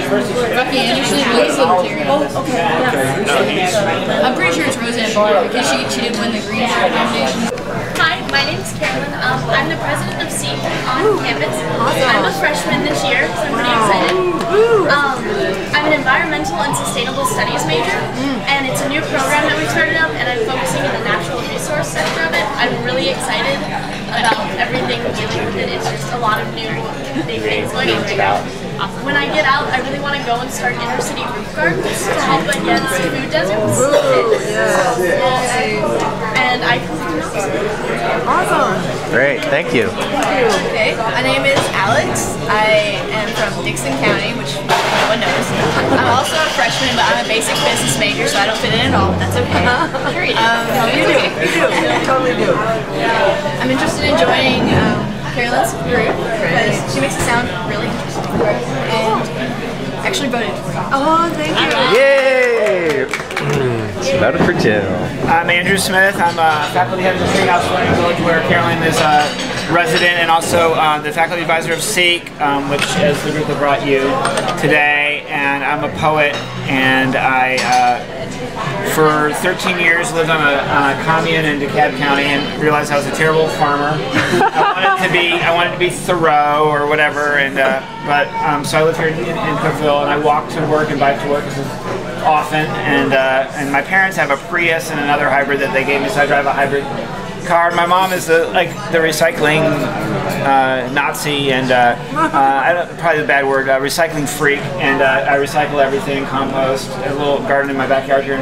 Bucky Anderson was libertarian. Oh, okay. Yeah. I'm pretty sure it's Roseanne Barr because she did win the Green Shirt nomination. Hi, my name's Carolyn. I'm the president of SEEK on campus. I'm a freshman this year, so I'm pretty excited. I'm an environmental and sustainable studies major, and it's a new program that we've started up, and I'm focusing in the natural resource sector of it. I'm really excited about everything dealing with it. It's just a lot of new big things going on right now. When I get out, I really want to go and start inner city roof gardens to help against food deserts. And I come from Awesome. Great, thank you. Okay, my name is Alex. I am from Dixon County, which no one knows. I'm also a freshman, but I'm a basic business major, so I don't fit in at all. That's okay. Sure you do. You do. You totally do. I'm interested in joining Carolyn's group because she makes it sound really interesting. And actually voted for her. Oh, thank you. Yay! Voted for Jill. I'm Andrew Smith. I'm a faculty head of the Treehouse Learning Village, where Carolyn is a resident, and also the faculty advisor of SEEK, which is the group that brought you today. And I'm a poet, and I, for 13 years, lived on a commune in DeKalb County, and realized I was a terrible farmer. I wanted to be Thoreau or whatever, and so I live here in Cookeville, and I walk to work and bike to work often, and my parents have a Prius and another hybrid that they gave me, so I drive a hybrid car. My mom is the recycling Nazi, and probably the bad word, recycling freak, and I recycle everything, compost, a little garden in my backyard here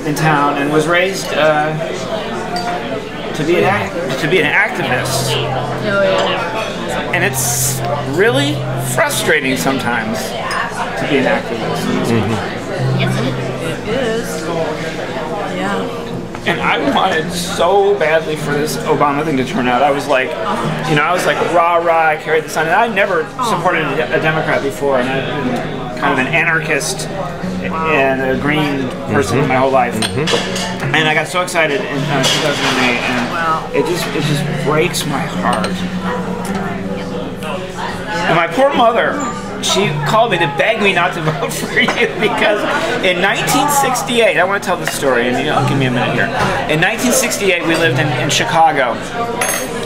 in town, and was raised to be an activist. And it's really frustrating sometimes to be an activist. It is. Yeah. And I wanted so badly for this Obama thing to turn out. I was like, rah rah, I carried the sign. And I never supported a Democrat before, and I'm kind of an anarchist and a green person my whole life. And I got so excited in 2008, and it just breaks my heart. And my poor mother, she called me to beg me not to vote for you because in 1968, I want to tell this story, and give me a minute here. In 1968, we lived in Chicago,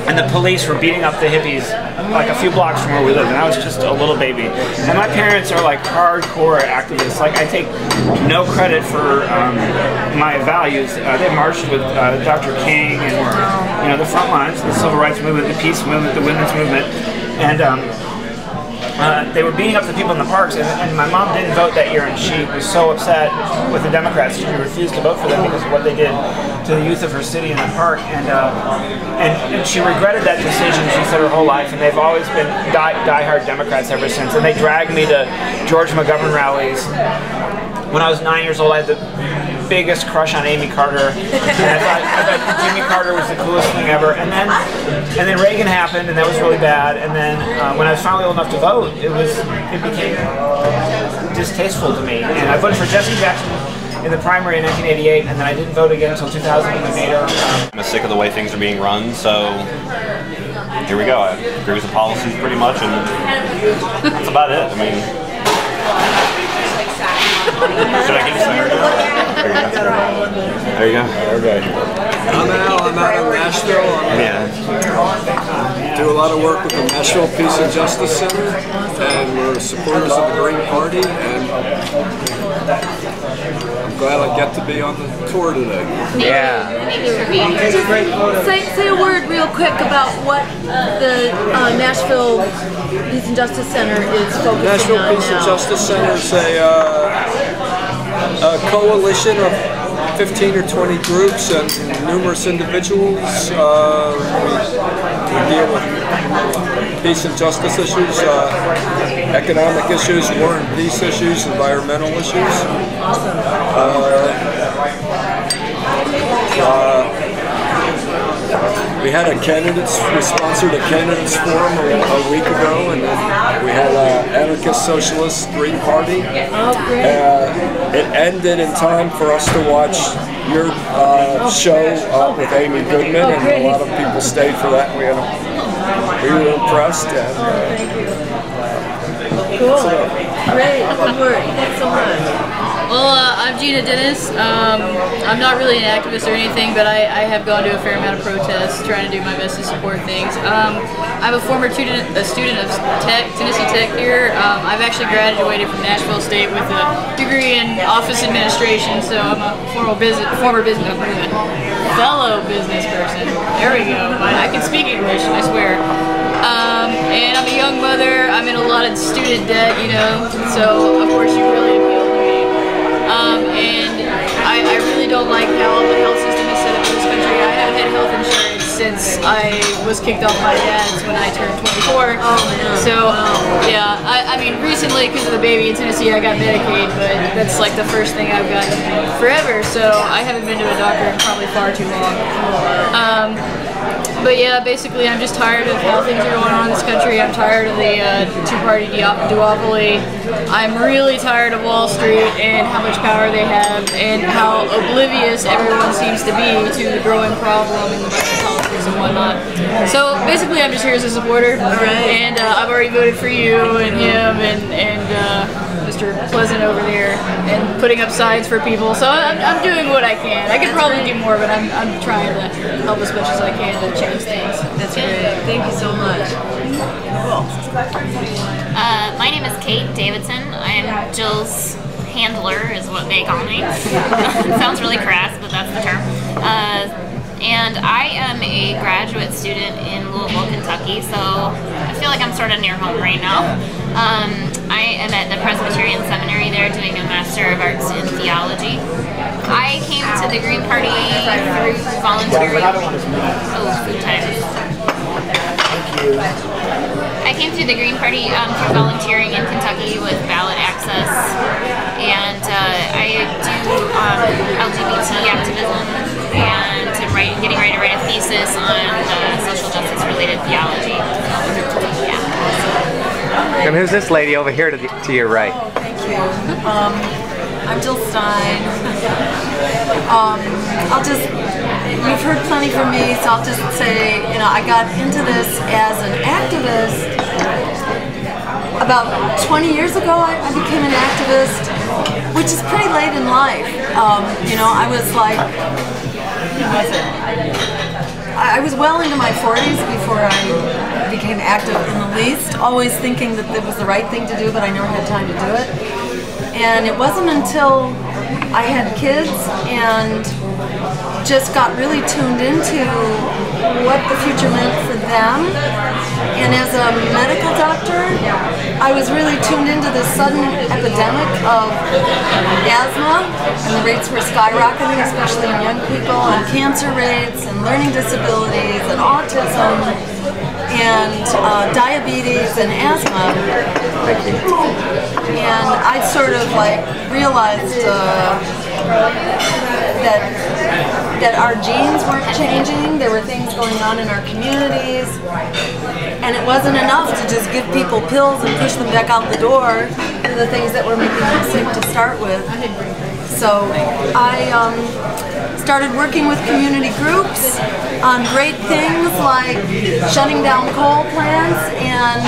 and the police were beating up the hippies like a few blocks from where we lived, and I was just a little baby. And my parents are like hardcore activists. Like, I take no credit for my values. They marched with Dr. King and the front lines, the civil rights movement, the peace movement, the women's movement, and they were beating up the people in the parks, and my mom didn't vote that year, and she was so upset with the Democrats. She refused to vote for them because of what they did to the youth of her city in the park, and she regretted that decision, she said, her whole life, and they've always been die-hard Democrats ever since. And they dragged me to George McGovern rallies. When I was 9 years old, I had the biggest crush on Amy Carter, and I thought Jimmy Carter was the coolest thing ever. And then Reagan happened, and that was really bad. And then when I was finally old enough to vote, it became distasteful to me. And I voted for Jesse Jackson in the primary in 1988, and then I didn't vote again until 2000 when we made her. I'm sick of the way things are being run, so here we go. I agree with the policies pretty much, and that's about it. I mean, should I give you some? There you go. Okay. I'm Al. I'm out of Nashville. I do a lot of work with the Nashville Peace and Justice Center, and we're supporters of the Green Party, and I'm glad I get to be on the tour today. Say a word real quick about what the Nashville Peace and Justice Center is focusing on now. Nashville Peace and Justice Center is a coalition of 15 or 20 groups and numerous individuals. We deal with peace and justice issues, economic issues, war and peace issues, environmental issues. We had we sponsored a candidates forum a week ago, and then we had an anarchist socialist Green Party. It ended in time for us to watch your show with Amy Goodman, and a lot of people stayed for that. We were impressed. And, cool. Great. Well, I'm Gina Dennis. I'm not really an activist or anything, but I have gone to a fair amount of protests, trying to do my best to support things. I'm a former student of Tennessee Tech here. I've actually graduated from Nashville State with a degree in office administration, so I'm a fellow business person. There we go. I can speak English, I swear. And I'm a young mother. I'm in a lot of student debt, you know, so of course you really appeal to me. And I really don't like how the health system is set up in this country. I haven't had health insurance since I was kicked off my dad's when I turned 24. So, yeah, I mean, recently, because of the baby in Tennessee, I got Medicaid, but that's like the first thing I've gotten forever, so I haven't been to a doctor in probably far too long. But yeah, basically I'm just tired of how things are going on in this country. I'm tired of the two-party duopoly. I'm really tired of Wall Street and how much power they have and how oblivious everyone seems to be to the growing problem in the politics and whatnot. So basically I'm just here as a supporter. And I've already voted for you and him and Mr. Pleasant over there and putting up signs for people. So I'm doing what I can. I could probably do more, but I'm trying to help as much as I can to change things. That's great. Thank you so much. Cool. My name is Kate Davidson. I'm Jill's handler, is what they call me. Sounds really crass, but that's the term. And I am a graduate student in Louisville, Kentucky, so I feel like I'm sort of near home right now. I am at the Presbyterian Seminary there doing a Master of Arts in Theology. I came to the Green Party through volunteering. Oh, food time. I came through the Green Party through volunteering in Kentucky with ballot access, and I do LGBT activism and getting ready to write a thesis on social justice related theology. Yeah. And who's this lady over here to your right? Oh, thank you. I'm Jill Stein. You've heard plenty from me, so I'll just say, you know, I got into this as an activist. About 20 years ago, I became an activist, which is pretty late in life. You know, I was like, I was well into my 40s before I became active in the least, always thinking that it was the right thing to do, but I never had time to do it. And it wasn't until I had kids and just got really tuned into what the future meant for them. And as a medical doctor, I was really tuned into this sudden epidemic of asthma, and the rates were skyrocketing, especially in young people, and cancer rates, and learning disabilities, and autism, and diabetes, and asthma. And I sort of like realized that our genes weren't changing. There were things going on in our communities, and it wasn't enough to just give people pills and push them back out the door for the things that were making them sick to start with. So I started working with community groups on great things like shutting down coal plants and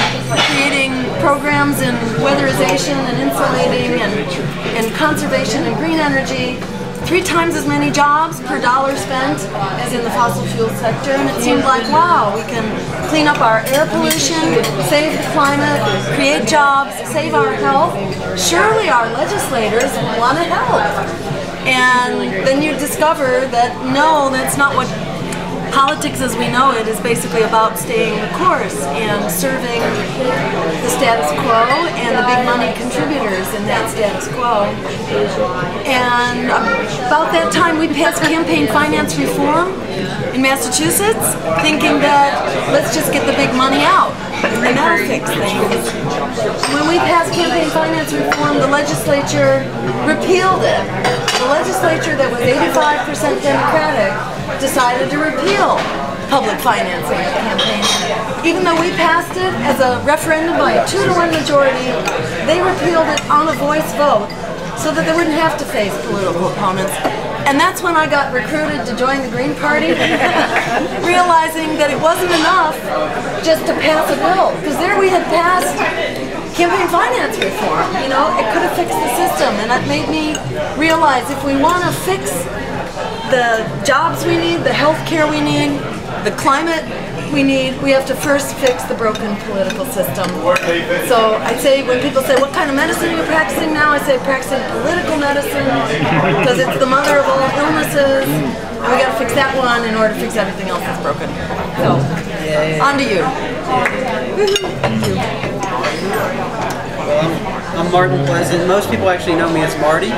creating programs in weatherization and insulating and conservation and green energy. 3 times as many jobs per dollar spent as in the fossil fuel sector, and it seemed like, wow, we can clean up our air pollution, save the climate, create jobs, save our health. Surely our legislators want to help. And then you discover that no, that's not what politics as we know it is. Basically about staying the course and serving the status quo and the big money contributors in that status quo. And about that time we passed campaign finance reform in Massachusetts, thinking that let's just get the big money out and that'll fix things. When we passed campaign finance reform, the legislature repealed it. The legislature that was 85% Democratic decided to repeal public financing of campaigns. Even though we passed it as a referendum by a 2-to-1 majority, they repealed it on a voice vote so that they wouldn't have to face political opponents. And that's when I got recruited to join the Green Party, realizing that it wasn't enough just to pass a bill. Because there we had passed campaign finance reform. You know, it could have fixed the system, and that made me realize if we want to fix the jobs we need, the health care we need, the climate we need, we have to first fix the broken political system. So I say, when people say, what kind of medicine are you practicing now? I say, practicing political medicine, because it's the mother of all illnesses, and we got to fix that one in order to fix everything else that's broken. So, on to you. Well, I'm Martin Pleasant. Most people actually know me as Marty.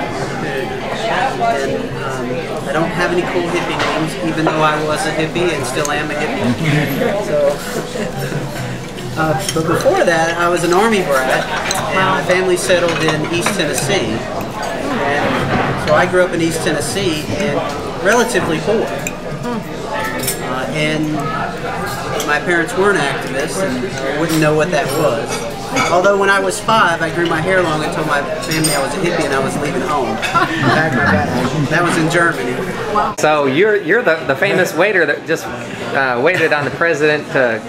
And I don't have any cool hippie names, even though I was a hippie and still am a hippie. So, but before that, I was an Army brat, and my family settled in East Tennessee. And so I grew up in East Tennessee and relatively poor. And my parents weren't activists, and I wouldn't know what that was. Although when I was 5, I grew my hair long and told my family I was a hippie and I was leaving home. That was in Germany. So you're the famous waiter that just waited on the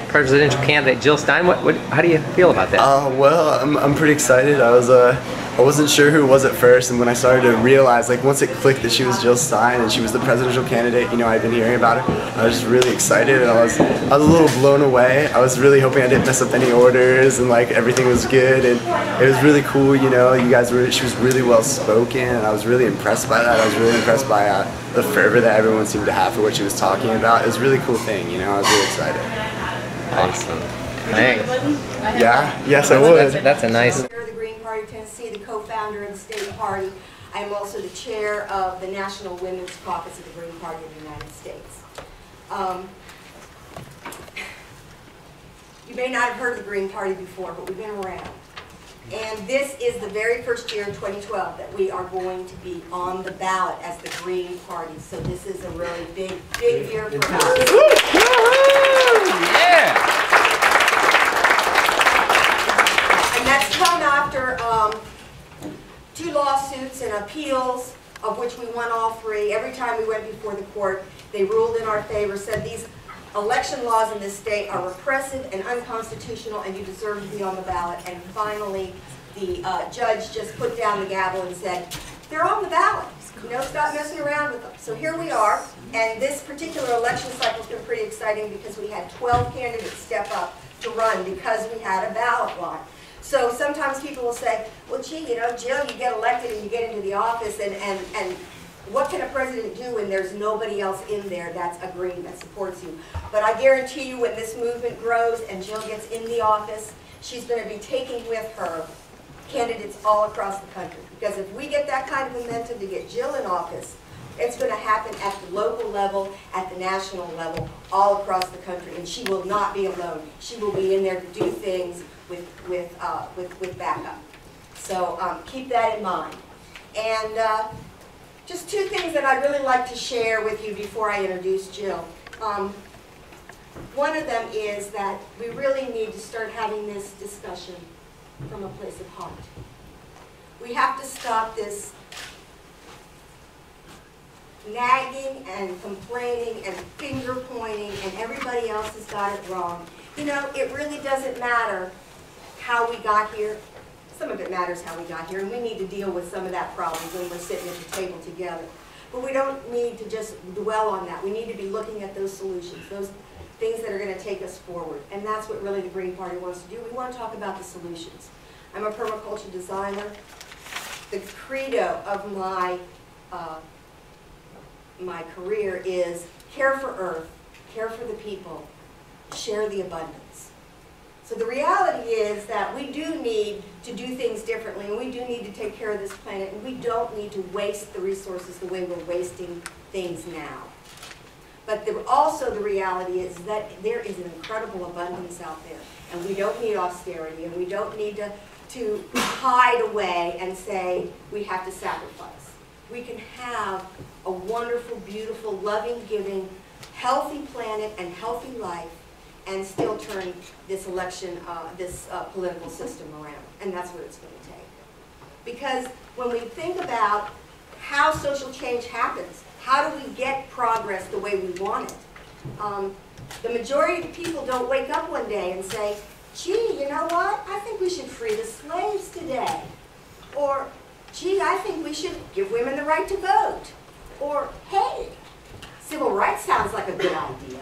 presidential candidate Jill Stein. How do you feel about that? Well, I'm pretty excited. I wasn't sure who it was at first, and when I started to realize, like, once it clicked that she was Jill Stein and she was the presidential candidate, you know, I'd been hearing about her, I was just really excited, and I was a little blown away. I was really hoping I didn't mess up any orders, and like everything was good, and it was really cool. You know, she was really well spoken, and I was really impressed by that. I was really impressed by the fervor that everyone seemed to have for what she was talking about. It was a really cool thing. You know, I was really excited. Awesome. Thanks. Yeah. Yes, I would. That's a nice. Party, Tennessee, the co-founder of the state party. I am also the chair of the National Women's Caucus of the Green Party of the United States. You may not have heard of the Green Party before, but we've been around. And this is the very first year in 2012 that we are going to be on the ballot as the Green Party. So this is a really big year for us. Yeah! And that's come after 2 lawsuits and appeals, of which we won all 3. Every time we went before the court, they ruled in our favor, said these election laws in this state are repressive and unconstitutional and you deserve to be on the ballot. And finally, the judge just put down the gavel and said, they're on the ballot. You know, stop messing around with them. So here we are, and this particular election cycle has been pretty exciting because we had 12 candidates step up to run because we had a ballot line. So sometimes people will say, well, gee, you know, Jill, you get elected and you get into the office, and what can a president do when there's nobody else in there that's agreeing, that supports you? But I guarantee you when this movement grows and Jill gets in the office, she's going to be taking with her candidates all across the country. Because if we get that kind of momentum to get Jill in office, it's going to happen at the local level, at the national level, all across the country. And she will not be alone. She will be in there to do things with backup. So keep that in mind. And just 2 things that I'd really like to share with you before I introduce Jill. One of them is that we really need to start having this discussion from a place of heart. We have to stop this nagging and complaining and finger pointing and everybody else has got it wrong. You know, it really doesn't matter how we got here. Some of it matters how we got here, and we need to deal with some of that problem when we're sitting at the table together. But we don't need to just dwell on that. We need to be looking at those solutions, those things that are going to take us forward. And that's what really the Green Party wants to do. We want to talk about the solutions. I'm a permaculture designer. The credo of my career is care for Earth, care for the people, share the abundance. So the reality is that we do need to do things differently, and we do need to take care of this planet, and we don't need to waste the resources the way we're wasting things now. But also the reality is that there is an incredible abundance out there, and we don't need austerity, and we don't need to hide away and say we have to sacrifice. We can have a wonderful, beautiful, loving, giving, healthy planet and healthy life and still turn this political system around. And that's what it's going to take. Because when we think about how social change happens, how do we get progress the way we want it? The majority of people don't wake up one day and say, gee, you know what? I think we should free the slaves today. Or, gee, I think we should give women the right to vote. Or, hey, civil rights sounds like a good idea.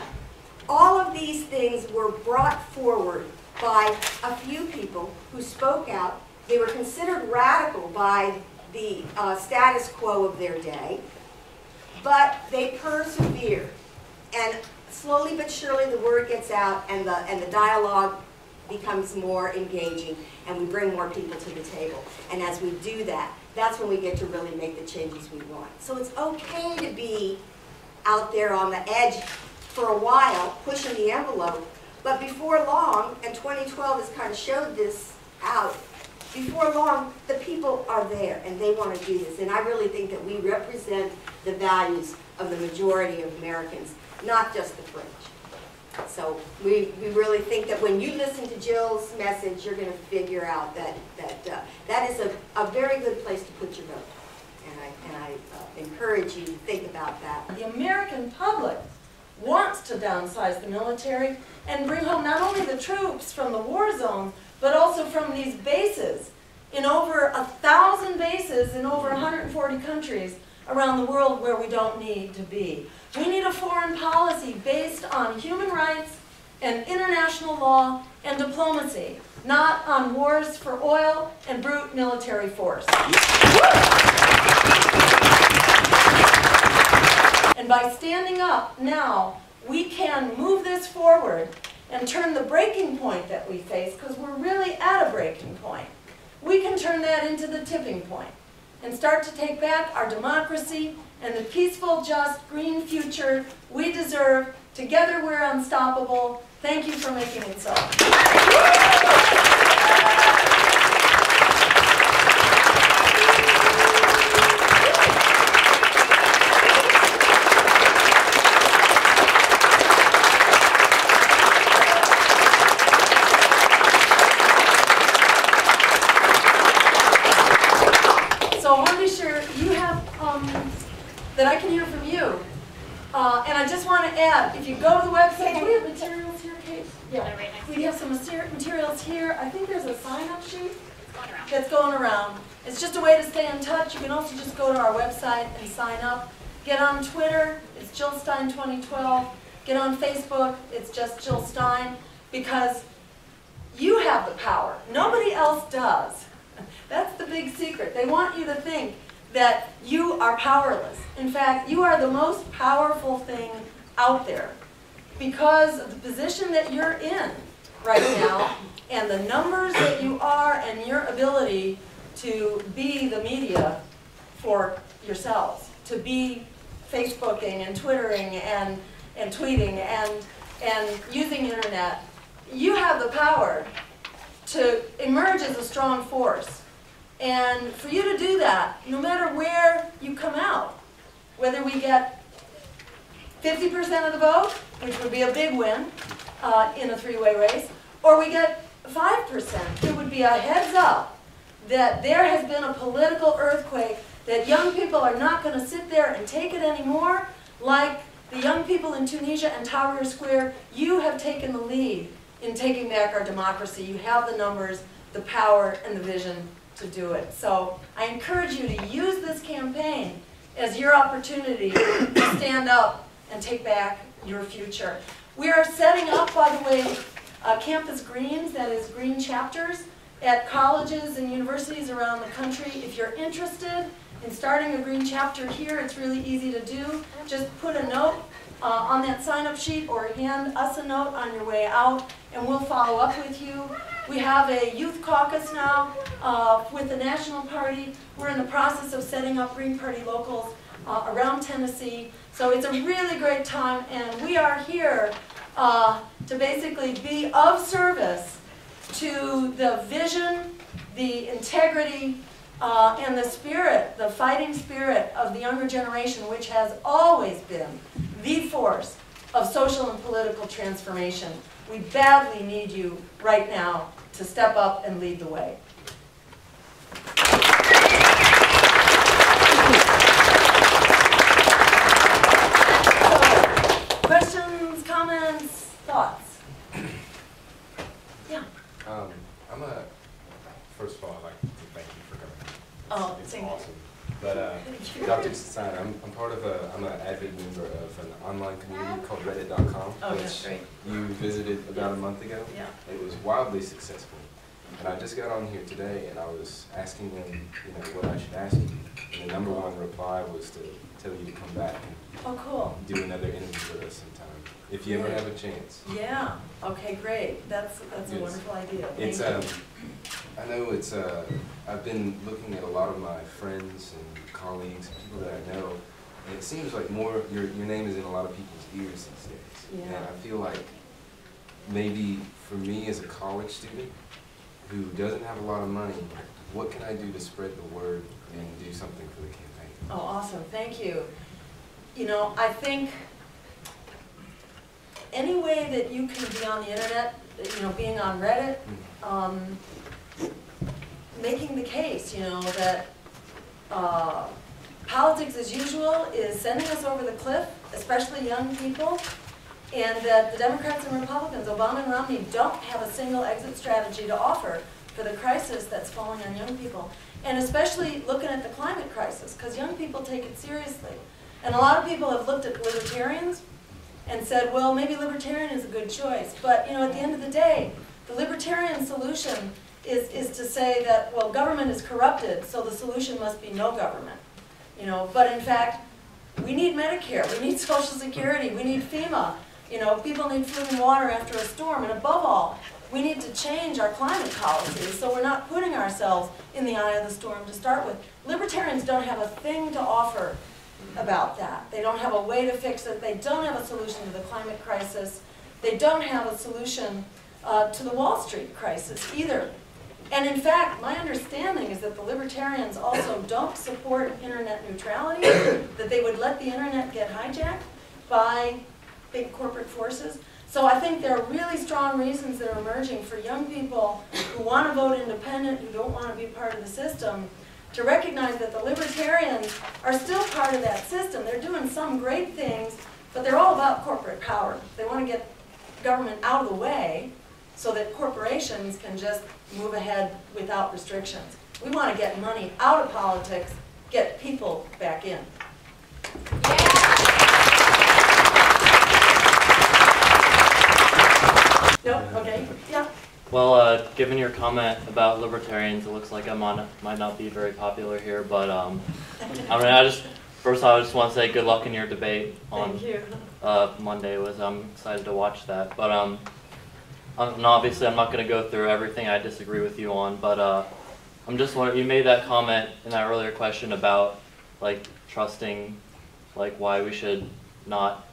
All of these things were brought forward by a few people who spoke out. They were considered radical by the status quo of their day, but they persevered. And slowly but surely the word gets out and the dialogue becomes more engaging and we bring more people to the table. And as we do that, that's when we get to really make the changes we want. So it's okay to be out there on the edge for a while, pushing the envelope, but before long, and 2012 has kind of showed this out, before long, the people are there and they want to do this. And I really think that we represent the values of the majority of Americans, not just the fringe. So we really think that when you listen to Jill's message, you're going to figure out that that is a very good place to put your vote. And I encourage you to think about that. The American public wants to downsize the military and bring home not only the troops from the war zone, but also from these bases, in over 1,000 bases in over 140 countries around the world where we don't need to be. We need a foreign policy based on human rights and international law and diplomacy, not on wars for oil and brute military force. And by standing up now, we can move this forward and turn the breaking point that we face, because we're really at a breaking point. We can turn that into the tipping point and start to take back our democracy and the peaceful, just, green future we deserve. Together we're unstoppable. Thank you for making it so. That I can hear from you. And I just want to add, if you go to the website, do we have materials here, Kate? Yeah. We have some materials here. I think there's a sign-up sheet that's going around. It's just a way to stay in touch. You can also just go to our website and sign up. Get on Twitter, it's Jill Stein 2012. Get on Facebook, it's just Jill Stein, because you have the power. Nobody else does. That's the big secret. They want you to think that you are powerless. In fact, you are the most powerful thing out there because of the position that you're in right now and the numbers that you are and your ability to be the media for yourselves, to be Facebooking and Twittering and tweeting and using the internet. You have the power to emerge as a strong force. And for you to do that, no matter where you come out, whether we get 50% of the vote, which would be a big win in a three-way race, or we get 5%, it would be a heads up that there has been a political earthquake, that young people are not going to sit there and take it anymore. Like the young people in Tunisia and Tahrir Square, you have taken the lead in taking back our democracy. You have the numbers, the power, and the vision to do it. So I encourage you to use this campaign as your opportunity to stand up and take back your future. We are setting up, by the way, campus greens, that is green chapters, at colleges and universities around the country. If you're interested in starting a green chapter here, it's really easy to do. Just put a note on that sign-up sheet or hand us a note on your way out, and we'll follow up with you. We have a youth caucus now with the National Party. We're in the process of setting up Green Party locals around Tennessee. So it's a really great time, and we are here to basically be of service to the vision, the integrity, and the spirit, the fighting spirit of the younger generation, which has always been the force of social and political transformation. We badly need you right now to step up and lead the way. So, questions, comments, thoughts? Yeah. Oh, it's thank you. awesome. But Dr. Stein, I'm part of I'm an avid member of an online community called Reddit.com, Oh, which that's great. you visited about a month ago. Yeah. It was wildly successful. And I just got on here today, and I was asking them, you know, what I should ask you. And the #1 reply was to tell you to come back and Oh, cool. do another interview with us sometime, if you ever have a chance. Yeah. Okay, great. That's a Yes. wonderful idea. It's Thank you. I know it's I've been looking at a lot of my friends and colleagues, people that I know, and it seems like your name is in a lot of people's ears these days. Yeah. And I feel like maybe for me as a college student who doesn't have a lot of money, what can I do to spread the word and do something for the campaign? Oh, awesome. Thank you. You know, I think any way that you can be on the internet, you know, being on Reddit, making the case, you know, that politics as usual is sending us over the cliff, especially young people, and that the Democrats and Republicans, Obama and Romney, don't have a single exit strategy to offer for the crisis that's falling on young people. And especially looking at the climate crisis, because young people take it seriously. And a lot of people have looked at libertarians and said, well, maybe libertarian is a good choice. But, you know, at the end of the day, the libertarian solution is to say that, well, government is corrupted, so the solution must be no government. You know, but in fact, we need Medicare, we need Social Security, we need FEMA. You know, people need food and water after a storm, and above all, we need to change our climate policies so we're not putting ourselves in the eye of the storm to start with. Libertarians don't have a thing to offer about that. They don't have a way to fix it. They don't have a solution to the climate crisis. They don't have a solution to the Wall Street crisis either. And in fact, my understanding is that the libertarians also don't support internet neutrality, that they would let the internet get hijacked by big corporate forces. So I think there are really strong reasons that are emerging for young people who want to vote independent, who don't want to be part of the system, to recognize that the libertarians are still part of that system. They're doing some great things, but they're all about corporate power. They want to get government out of the way so that corporations can just move ahead without restrictions. We want to get money out of politics, get people back in. Nope, okay, yeah. Well, given your comment about libertarians, it looks like I might not be very popular here, but I mean, first I just want to say good luck in your debate on Monday. I'm excited to watch that. But and obviously I'm not going to go through everything I disagree with you on, but I'm just wondering, you made that comment in that earlier question about like trusting, like why we should not,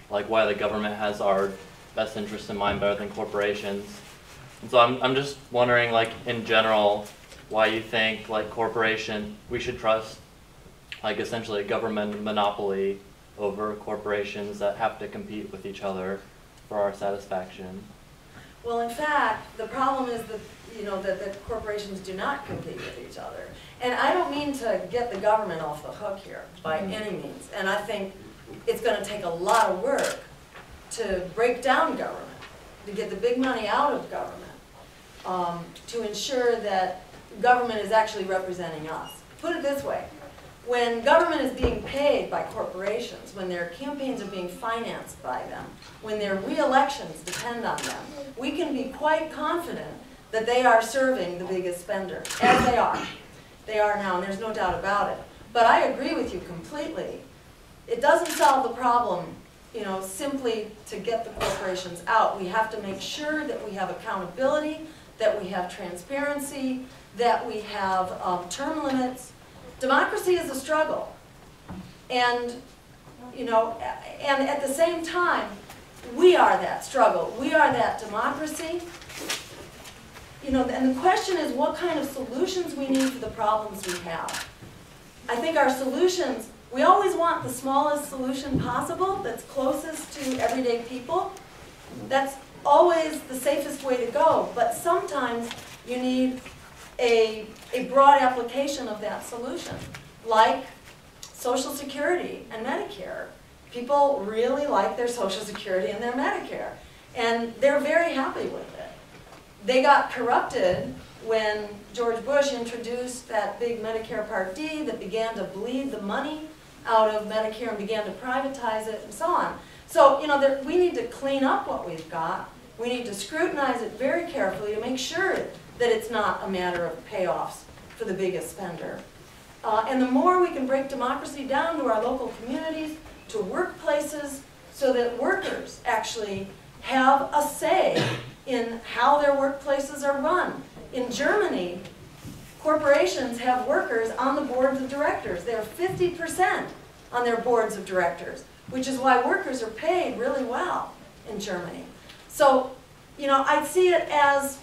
like why the government has our best interest in mind better than corporations. And so I'm just wondering, like in general, why you think like we should trust like essentially a government monopoly over corporations that have to compete with each other for our satisfaction. Well, in fact, the problem is that, you know, that corporations do not compete with each other. And I don't mean to get the government off the hook here by any means. And I think it's going to take a lot of work to break down government, to get the big money out of government, to ensure that government is actually representing us. Put it this way, when government is being paid by corporations, when their campaigns are being financed by them, when their re-elections depend on them, we can be quite confident that they are serving the biggest spender, as they are. They are now, and there's no doubt about it. But I agree with you completely. It doesn't solve the problem, you know, simply to get the corporations out. We have to make sure that we have accountability, that we have transparency, that we have term limits. Democracy is a struggle. And, you know, and at the same time, we are that struggle. We are that democracy. You know, and the question is what kind of solutions we need for the problems we have. I think our solutions, we always want the smallest solution possible that's closest to everyday people. That's always the safest way to go, but sometimes you need a broad application of that solution, like Social Security and Medicare. People really like their Social Security and their Medicare, and they're very happy with it. They got corrupted when George Bush introduced that big Medicare Part D that began to bleed the money out of Medicare and began to privatize it and so on. So, you know, we need to clean up what we've got. We need to scrutinize it very carefully to make sure that it's not a matter of payoffs for the biggest spender. And the more we can break democracy down to our local communities, to workplaces, so that workers actually have a say in how their workplaces are run. In Germany, corporations have workers on the boards of directors. They're 50% on their boards of directors, which is why workers are paid really well in Germany. So, you know, I see it as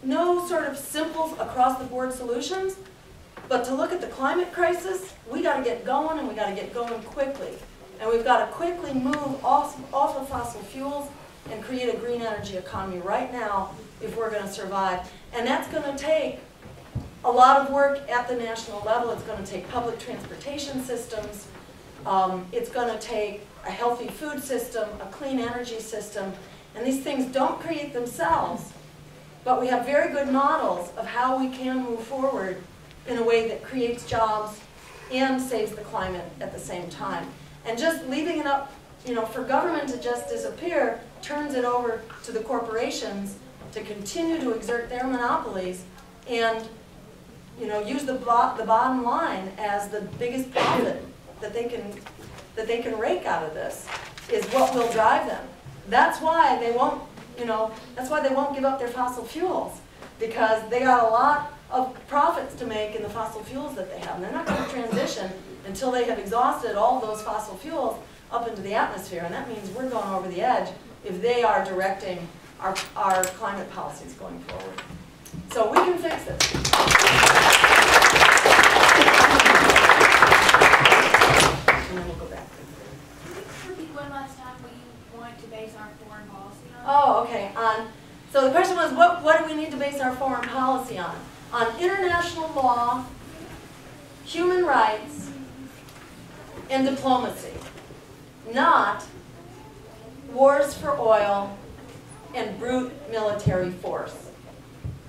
no sort of simple across-the-board solutions, but to look at the climate crisis, we got to get going, and we got to get going quickly. And we've got to quickly move off of fossil fuels and create a green energy economy right now if we're going to survive. And that's going to take a lot of work at the national level. It's going to take public transportation systems. It's going to take a healthy food system, a clean energy system. And these things don't create themselves, but we have very good models of how we can move forward in a way that creates jobs and saves the climate at the same time. And just leaving it up, you know, for government to just disappear turns it over to the corporations to continue to exert their monopolies and, you know, use the bottom line as the biggest profit that they can rake out of this is what will drive them. That's why they won't, you know, that's why they won't give up their fossil fuels, because they got a lot of profits to make in the fossil fuels that they have. And they're not going to transition until they have exhausted all those fossil fuels up into the atmosphere. And that means we're going over the edge if they are directing our climate policies going forward. So we can fix it. And then we'll go back. Can you repeat one last time what you want to base our foreign policy on? Oh, okay. So the question was, what do we need to base our foreign policy on? On international law, human rights, and diplomacy, not wars for oil and brute military force.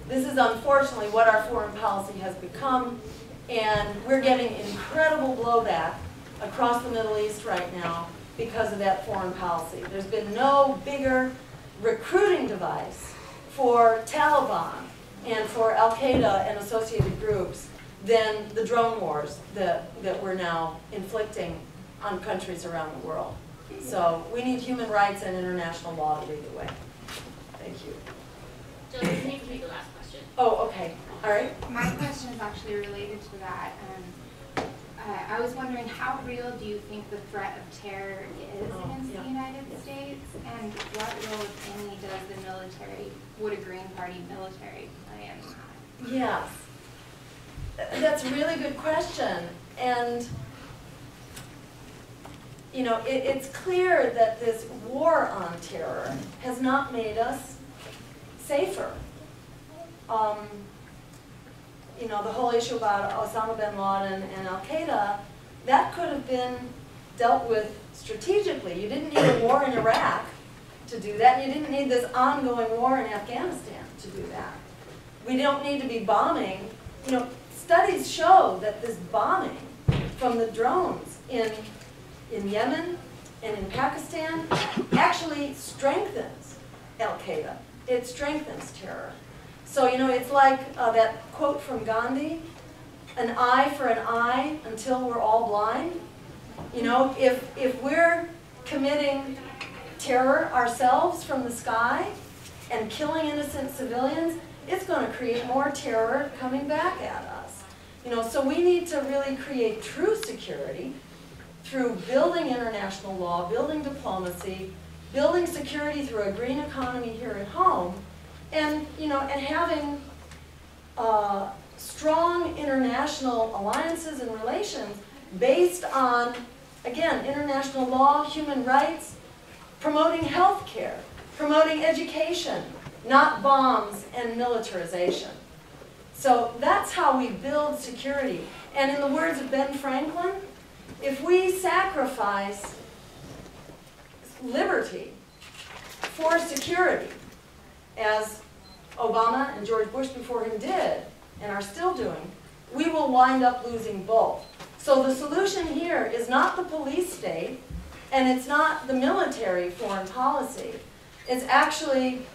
This is unfortunately what our foreign policy has become, and we're getting incredible blowback across the Middle East right now because of that foreign policy. There's been no bigger recruiting device for Taliban and for Al-Qaeda and associated groups than the drone wars that we're now inflicting on countries around the world. So we need human rights and international law to lead the way. Thank you. Jill, can you repeat the last question? Oh, okay. All right. My question is actually related to that. I was wondering, how real do you think the threat of terror is against the United States, and what role, if any, does the military, would a Green Party military play in that? Yes. That's a really good question. And, you know, it's clear that this war on terror has not made us safer. You know, the whole issue about Osama bin Laden and Al-Qaeda, that could have been dealt with strategically. You didn't need a war in Iraq to do that, and you didn't need this ongoing war in Afghanistan to do that. We don't need to be bombing. You know, studies show that this bombing from the drones in Yemen and in Pakistan actually strengthens Al-Qaeda. It strengthens terror. So, you know, it's like that quote from Gandhi, an eye for an eye until we're all blind. You know, if we're committing terror ourselves from the sky and killing innocent civilians, it's going to create more terror coming back at us. You know, so we need to really create true security through building international law, building diplomacy, building security through a green economy here at home, and, you know, and having strong international alliances and relations based on, again, international law, human rights, promoting health care, promoting education, not bombs and militarization. So that's how we build security. And in the words of Ben Franklin, if we sacrifice liberty for security, as Obama and George Bush before him did, and are still doing, we will wind up losing both. So the solution here is not the police state, and it's not the military foreign policy. It's actually,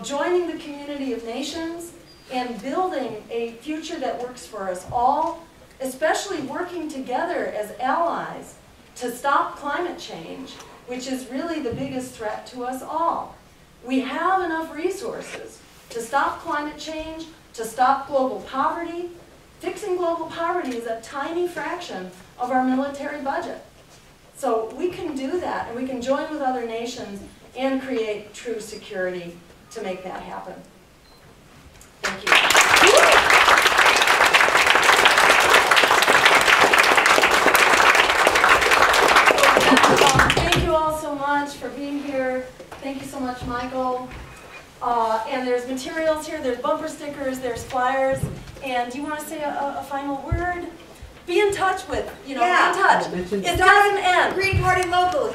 joining the community of nations and building a future that works for us all, especially working together as allies to stop climate change, which is really the biggest threat to us all. We have enough resources to stop climate change, to stop global poverty. Fixing global poverty is a tiny fraction of our military budget. So we can do that, and we can join with other nations and create true security to make that happen. Thank you. Thank you all so much for being here. Thank you so much, Michael. And there's materials here, there's bumper stickers, there's flyers. And do you want to say a final word? Be in touch with, be in touch. It doesn't end. Green Party Local.